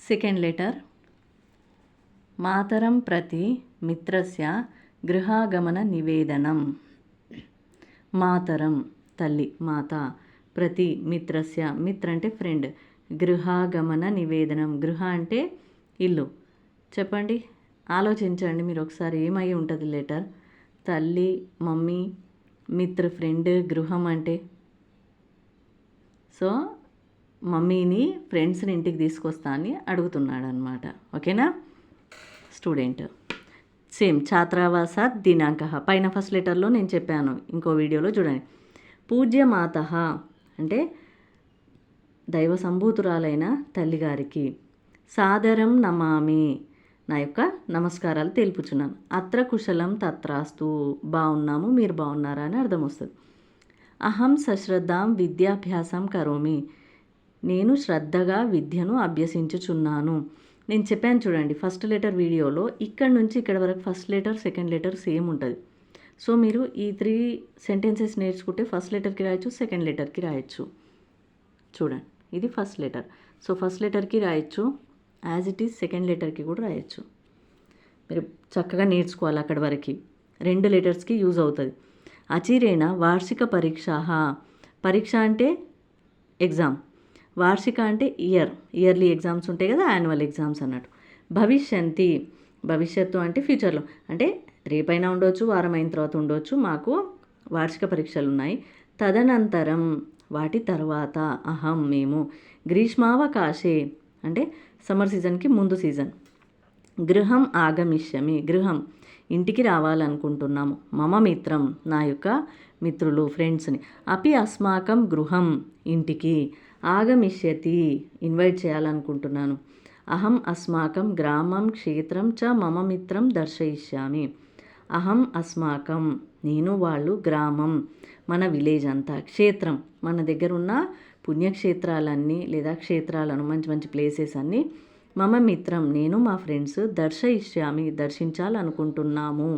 Second letter మాతరం ప్రతి మిత్రస్య గృహాగమన నివేదనం. మాతరం తల్లి, మాత, ప్రతి మిత్రస్య, మిత్ర అంటే ఫ్రెండ్, గృహాగమన నివేదనం. గృహ అంటే ఇల్లు. చెప్పండి, ఆలోచించండి మీరు ఒకసారి, ఏమై ఉంటుంది లెటర్? తల్లి, మమ్మీ, మిత్ర, ఫ్రెండ్, గృహం అంటే. సో మమ్మీని, ఫ్రెండ్స్ని ఇంటికి తీసుకొస్తా అని అడుగుతున్నాడు అనమాట. ఓకేనా స్టూడెంట్? సేమ్ ఛాత్రావాసాత్ దినాంక. పైన ఫస్ట్ లెటర్లో నేను చెప్పాను, ఇంకో వీడియోలో చూడండి. పూజ్యమాత అంటే దైవ సంభూతురాలైన తల్లిగారికి. సాదరం నమామి, నా యొక్క నమస్కారాలు తెలుపుచున్నాను. అత్ర కుశలం తత్రాస్తు, బాగున్నాము మీరు బాగున్నారా అని అర్థం వస్తుంది. అహం సశ్రద్ధాం విద్యాభ్యాసం కరోమి, నేను శ్రద్ధగా విద్యను అభ్యసించుచున్నాను. నేను చెప్పాను చూడండి ఫస్ట్ లెటర్ వీడియోలో, ఇక్కడ నుంచి ఇక్కడ వరకు first letter second letter same ఉంటుంది. సో మీరు ఈ 3 సెంటెన్సెస్ నేర్చుకుంటే ఫస్ట్ లెటర్కి రాయొచ్చు, సెకండ్ లెటర్కి రాయొచ్చు. చూడండి, ఇది ఫస్ట్ లెటర్. సో ఫస్ట్ లెటర్కి రాయొచ్చు, యాజ్ ఇట్ ఈజ్ సెకండ్ లెటర్కి కూడా రాయొచ్చు. మీరు చక్కగా నేర్చుకోవాలి అక్కడి వరకు. 2 లెటర్స్కి యూజ్ అవుతుంది. అచిరేణ వార్షిక పరీక్ష. పరీక్ష అంటే ఎగ్జామ్, వార్షిక అంటే ఇయర్లీ ఎగ్జామ్స్ ఉంటాయి కదా, యాన్యువల్ ఎగ్జామ్స్ అన్నట్టు. భవిష్యంతి, భవిష్యత్తు అంటే ఫ్యూచర్లో, అంటే రేపైనా ఉండొచ్చు, వారం అయిన తర్వాత ఉండొచ్చు. మాకు వార్షిక పరీక్షలు ఉన్నాయి. తదనంతరం, వాటి తర్వాత, అహం మేము, గ్రీష్మావకాశే అంటే సమ్మర్ సీజన్కి ముందు సీజన్, గృహం ఆగమిష్యమి, గృహం ఇంటికి రావాలనుకుంటున్నాము. మమ మిత్రం, నా యొక్క మిత్రులు, ఫ్రెండ్స్ని. అపి అస్మాకం గృహం, ఇంటికి. ఆగమిష్యతి, ఇన్వైట్ చేయాలనుకుంటున్నాను. అహం అస్మాకం గ్రామం క్షేత్రం చ మమ మిత్రం దర్శయిష్యామి. అహం అస్మాకం, నేను, వాళ్ళు, గ్రామం మన విలేజ్ అంతా, క్షేత్రం మన దగ్గర ఉన్న పుణ్యక్షేత్రాలన్నీ లేదా క్షేత్రాలను, మంచి మంచి ప్లేసెస్ అన్నీ, మమ మిత్రం నేను, మా ఫ్రెండ్స్, దర్శయిష్యామి దర్శించాలనుకుంటున్నాము,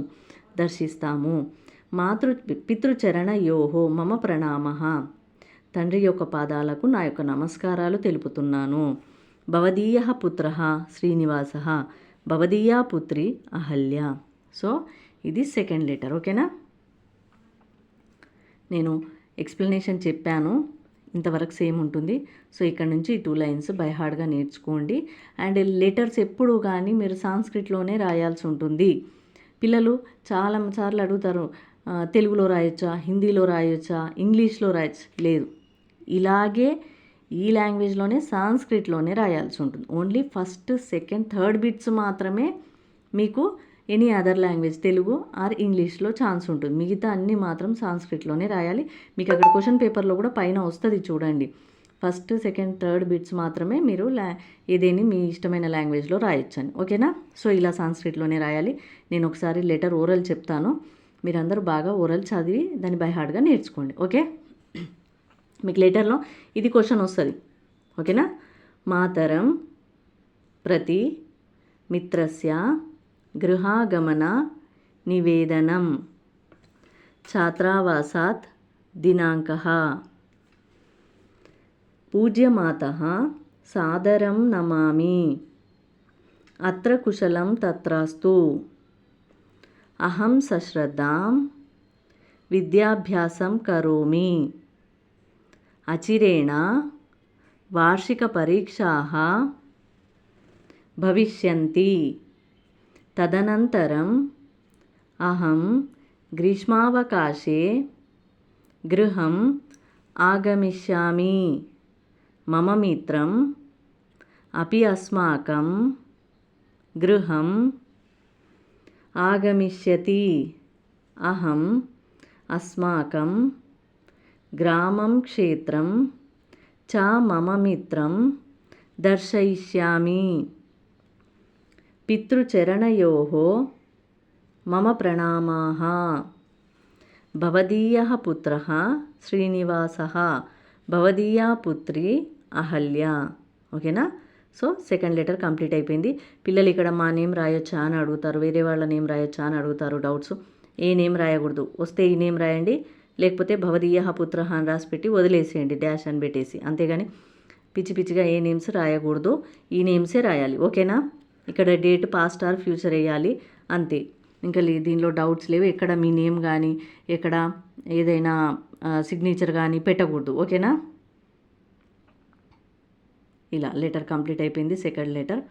దర్శిస్తాము. పితృచరణయోహో మమ ప్రణామః, తండ్రి యొక్క పాదాలకు నా యొక్క నమస్కారాలు తెలుపుతున్నాను. భవదీయః పుత్రః శ్రీనివాసః, భవదీయా పుత్రి అహల్య. సో ఇది సెకండ్ లెటర్. ఓకేనా? నేను ఎక్స్ప్లెనేషన్ చెప్పాను, ఇంతవరకు సేమ్ ఉంటుంది. సో ఇక్కడ నుంచి 2 లైన్స్ బై హార్డ్గా నేర్చుకోండి. అండ్ లెటర్స్ ఎప్పుడు కానీ మీరు సాంస్క్రిట్లోనే రాయాల్సి ఉంటుంది. పిల్లలు చాలాసార్లు అడుగుతారు, తెలుగులో రాయొచ్చా, హిందీలో రాయొచ్చా, ఇంగ్లీష్లో రాయొచ్చు. లేదు, ఇలాగే ఈ లాంగ్వేజ్లోనే సాంస్క్రిట్లోనే రాయాల్సి ఉంటుంది. Only first, second, third bits మాత్రమే మీకు any other language, Telugu or ఇంగ్లీష్లో ఛాన్స్ ఉంటుంది. మిగతా అన్నీ మాత్రం సాంస్క్రిట్లోనే రాయాలి. మీకు అక్కడ క్వశ్చన్ పేపర్లో కూడా పైన వస్తుంది చూడండి. ఫస్ట్, సెకండ్, థర్డ్ బిట్స్ మాత్రమే మీరు ఏదేని మీ ఇష్టమైన లాంగ్వేజ్లో రాయొచ్చని. ఓకేనా? సో ఇలా సాంస్క్రిట్లోనే రాయాలి. నేను ఒకసారి లెటర్ ఓరల్ చెప్తాను, మీరందరూ బాగా ఓరల్ చదివి దాన్ని బై హార్డ్గా నేర్చుకోండి. ఓకే? మీకు లెటర్లో ఇది క్వశ్చన్ వస్తుంది. ఓకేనా? మాతరం ప్రతి మిత్రస్య గృహాగమన నివేదనం. ఛాత్రావాసాత్ దినాంకః. పూజ్యమాతః సాదరం నమామి. అత్ర కుశలం తత్రాస్తు. అహం సశ్రద్ధాం విద్యాభ్యాసం కరోమి. అచిరేణ వార్షిక పరీక్షాః భవిష్యంతి. తదనంతరం అహం గ్రీష్మావకాశే గృహం ఆగమిష్యామి. మమ మిత్రం అపి అస్మాకం గృహం ఆగమిష్యతి. అహం అస్మాకం గ్రామం క్షేత్రం చ మమ మిత్రం దర్శయిష్యామి. పితృచరణయోః మమ ప్రణామాః. భవదీయః పుత్రః శ్రీనివాసః, భవదీయా పుత్రి అహల్య. ఓకేనా? సో సెకండ్ లెటర్ కంప్లీట్ అయిపోయింది. పిల్లలు ఇక్కడ మా నేమ్ రాయొచ్చా అని అడుగుతారు, వేరే వాళ్ళ నేమ్ రాయొచ్చా అని అడుగుతారు. డౌట్స్. ఏ నేమ్ రాయకూడదు, వస్తే ఈ నేమ్ రాయండి, లేకపోతే భవదీయః పుత్రః అని రాసి పెట్టి వదిలేసేయండి, డాష్ అని పెట్టేసి. అంతేగాని పిచ్చి పిచ్చిగా ఏ నేమ్స్ రాయకూడదు, ఈ నేమ్సే రాయాలి. ఓకేనా? ఇక్కడ డేట్ పాస్ట్ ఆర్ ఫ్యూచర్ వేయాలి అంతే. ఇంకా దీనిలో డౌట్స్ లేవు. ఎక్కడ మీ నేమ్ కానీ ఎక్కడ ఏదైనా సిగ్నేచర్ కానీ పెట్టకూడదు. ఓకేనా? ఇలా లెటర్ కంప్లీట్ అయిపోయింది, సెకండ్ లెటర్.